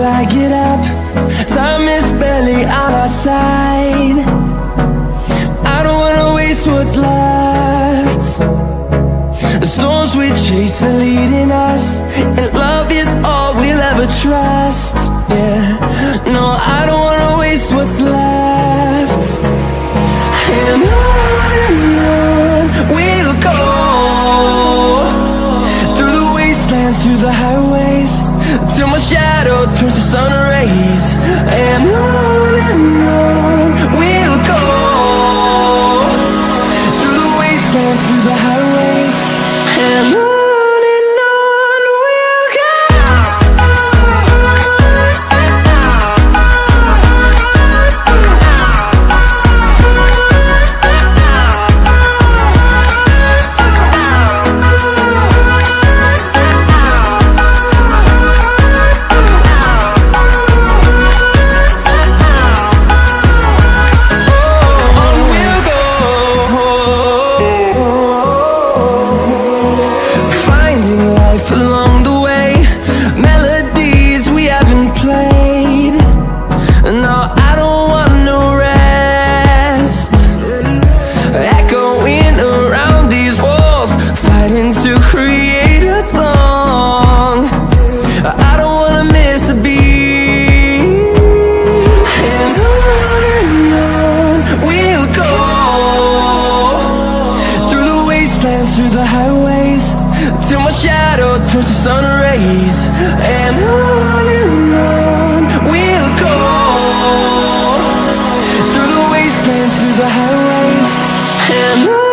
I get up, time is barely on our side. I don't wanna waste what's left. The storms we chase are leading us, and love is all we'll ever trust. Yeah, no, I don't wanna waste what's left. And on we'll go, through the wastelands, through the highways, till my shadow turns to sun rays. And on we'll go, through the wastelands, through the highways, and on we'll go. Along the way, melodies we haven't played. No, I don't want no rest. Echoing around these walls, fighting to create a song. I don't wanna miss a beat. And on we'll go, through the wastelands, through the highways, till my shadow turns to sun rays. And on we'll go, through the wastelands, through the highways, and on.